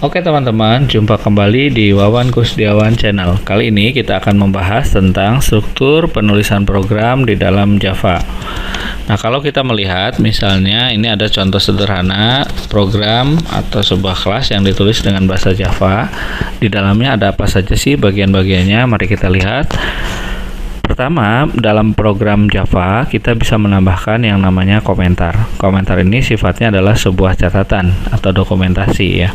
Oke teman-teman, jumpa kembali di Wawan Kusdiawan Channel. Kali ini kita akan membahas tentang struktur penulisan program di dalam Java. Nah, kalau kita melihat misalnya ini ada contoh sederhana program atau sebuah kelas yang ditulis dengan bahasa Java. Di dalamnya ada apa saja sih bagian-bagiannya? Mari kita lihat. Pertama, dalam program Java kita bisa menambahkan yang namanya komentar. Komentar ini sifatnya adalah sebuah catatan atau dokumentasi ya.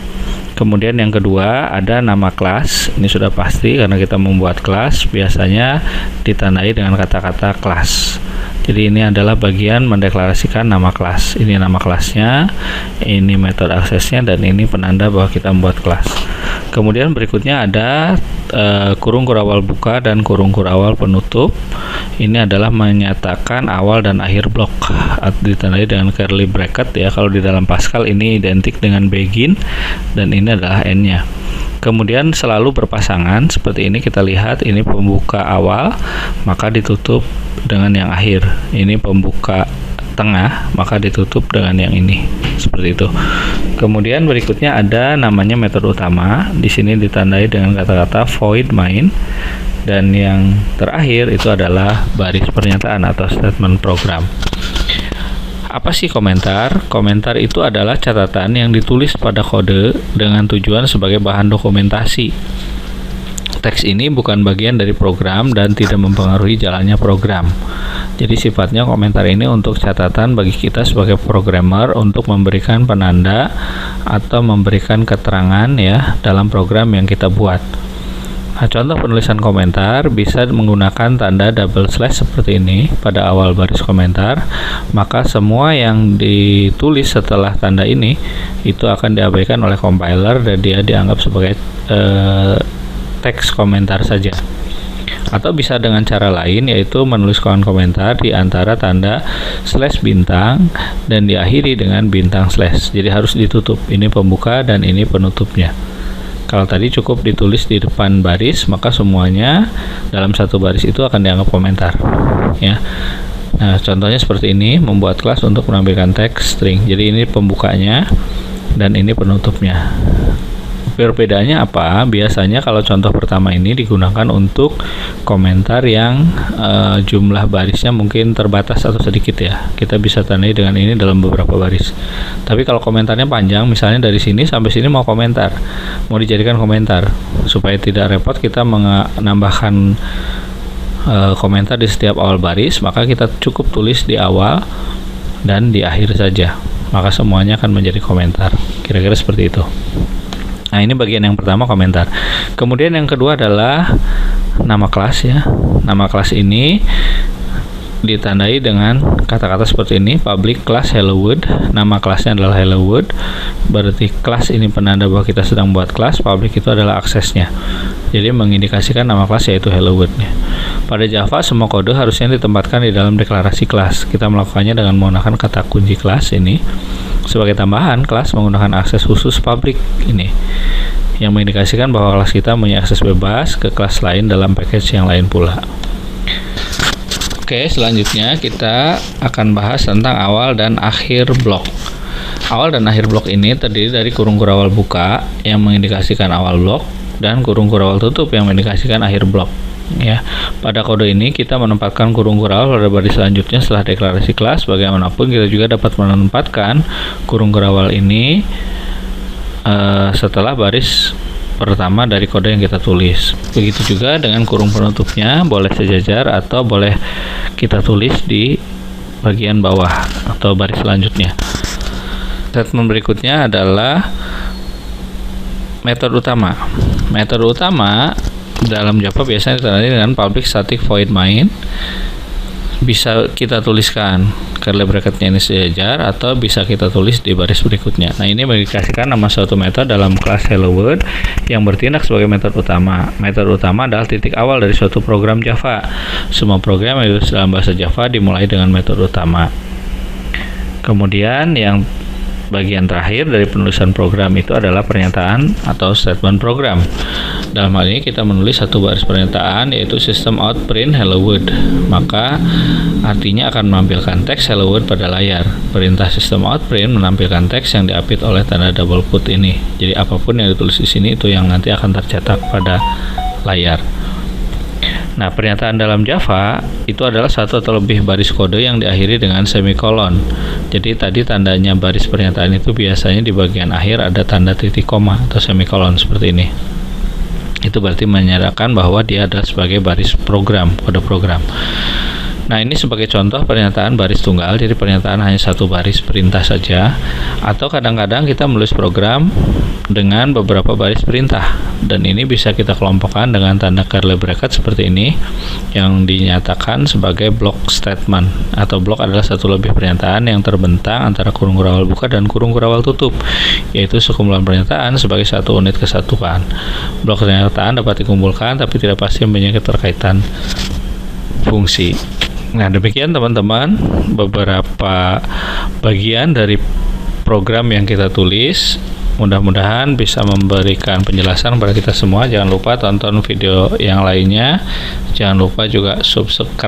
Kemudian yang kedua ada nama kelas. Ini sudah pasti karena kita membuat kelas biasanya ditandai dengan kata-kata kelas. Jadi ini adalah bagian mendeklarasikan nama kelas. Ini nama kelasnya, ini metode aksesnya, dan ini penanda bahwa kita membuat kelas. Kemudian berikutnya ada kurung kurawal buka dan kurung kurawal penutup. Ini adalah menyatakan awal dan akhir blok, ditandai dengan curly bracket ya. Kalau di dalam Pascal ini identik dengan begin dan ini adalah end-nya. Kemudian selalu berpasangan seperti ini, kita lihat ini pembuka awal maka ditutup dengan yang akhir. Ini pembuka tengah maka ditutup dengan yang ini, seperti itu. Kemudian berikutnya ada namanya metode utama. Di sini ditandai dengan kata-kata void main, dan yang terakhir itu adalah baris pernyataan atau statement program. Apa sih komentar? Komentar itu adalah catatan yang ditulis pada kode dengan tujuan sebagai bahan dokumentasi. Teks ini bukan bagian dari program dan tidak mempengaruhi jalannya program. Jadi sifatnya komentar ini untuk catatan bagi kita sebagai programmer untuk memberikan penanda atau memberikan keterangan ya dalam program yang kita buat. Nah, contoh penulisan komentar bisa menggunakan tanda double slash seperti ini pada awal baris komentar. Maka semua yang ditulis setelah tanda ini itu akan diabaikan oleh compiler dan dia dianggap sebagai teks komentar saja. Atau bisa dengan cara lain, yaitu menulis komentar di antara tanda slash bintang dan diakhiri dengan bintang slash. Jadi harus ditutup. Ini pembuka dan ini penutupnya. Kalau tadi cukup ditulis di depan baris, maka semuanya dalam satu baris itu akan dianggap komentar ya. Nah, contohnya seperti ini, membuat kelas untuk menampilkan teks string. Jadi ini pembukanya dan ini penutupnya. Perbedaannya apa? Biasanya kalau contoh pertama ini digunakan untuk komentar yang jumlah barisnya mungkin terbatas atau sedikit ya. Kita bisa tandai dengan ini dalam beberapa baris. Tapi kalau komentarnya panjang, misalnya dari sini sampai sini mau komentar, mau dijadikan komentar, supaya tidak repot kita menambahkan komentar di setiap awal baris, maka kita cukup tulis di awal dan di akhir saja. Maka semuanya akan menjadi komentar. Kira-kira seperti itu. Nah, ini bagian yang pertama, komentar. Kemudian yang kedua adalah nama kelas ya. Nama kelas ini ditandai dengan kata-kata seperti ini, public class hello world. Nama kelasnya adalah hello world. Berarti kelas ini penanda bahwa kita sedang buat kelas, public itu adalah aksesnya. Jadi mengindikasikan nama kelas yaitu hello world-nya. Pada Java semua kode harusnya ditempatkan di dalam deklarasi kelas. Kita melakukannya dengan menggunakan kata kunci kelas ini. Sebagai tambahan, kelas menggunakan akses khusus public ini yang mengindikasikan bahwa kelas kita punya akses bebas ke kelas lain dalam package yang lain pula. Oke, selanjutnya kita akan bahas tentang awal dan akhir blok. Awal dan akhir blok ini terdiri dari kurung kurawal buka yang mengindikasikan awal blok dan kurung kurawal tutup yang mengindikasikan akhir blok. Ya, pada kode ini kita menempatkan kurung kurawal pada baris selanjutnya setelah deklarasi kelas. Bagaimanapun kita juga dapat menempatkan kurung kurawal ini setelah baris pertama dari kode yang kita tulis. Begitu juga dengan kurung penutupnya, boleh sejajar atau boleh kita tulis di bagian bawah atau baris selanjutnya. Statement berikutnya adalah metode utama. Metode utama dalam Java biasanya ditandai dengan public static void main. Bisa kita tuliskan curly bracketnya ini sejajar atau bisa kita tulis di baris berikutnya. Nah, ini mengindikasikan nama suatu metode dalam kelas hello world yang bertindak sebagai metode utama. Metode utama adalah titik awal dari suatu program Java. Semua program yang ditulis dalam bahasa Java dimulai dengan metode utama. Kemudian yang bagian terakhir dari penulisan program itu adalah pernyataan atau statement program. Dalam hal ini kita menulis satu baris pernyataan, yaitu system out print hello world. Maka artinya akan menampilkan teks hello world pada layar. perintah sistem outprint menampilkan teks yang diapit oleh tanda double quote ini. Jadi apapun yang ditulis di sini itu yang nanti akan tercetak pada layar. Nah, pernyataan dalam Java itu adalah satu atau lebih baris kode yang diakhiri dengan semikolon. Jadi tadi tandanya baris pernyataan itu biasanya di bagian akhir ada tanda titik koma atau semikolon seperti ini. Itu berarti menyatakan bahwa dia adalah sebagai baris program, kode program. Nah, ini sebagai contoh pernyataan baris tunggal, jadi pernyataan hanya satu baris perintah saja. Atau kadang-kadang kita menulis program dengan beberapa baris perintah, dan ini bisa kita kelompokkan dengan tanda curly bracket seperti ini, yang dinyatakan sebagai block statement. Atau block adalah satu lebih pernyataan yang terbentang antara kurung kurawal buka dan kurung kurawal tutup, yaitu sekumpulan pernyataan sebagai satu unit kesatuan. Blok pernyataan dapat dikumpulkan tapi tidak pasti mempunyai keterkaitan fungsi. Nah, demikian teman-teman beberapa bagian dari program yang kita tulis. Mudah-mudahan bisa memberikan penjelasan kepada kita semua. Jangan lupa tonton video yang lainnya. Jangan lupa juga subscribe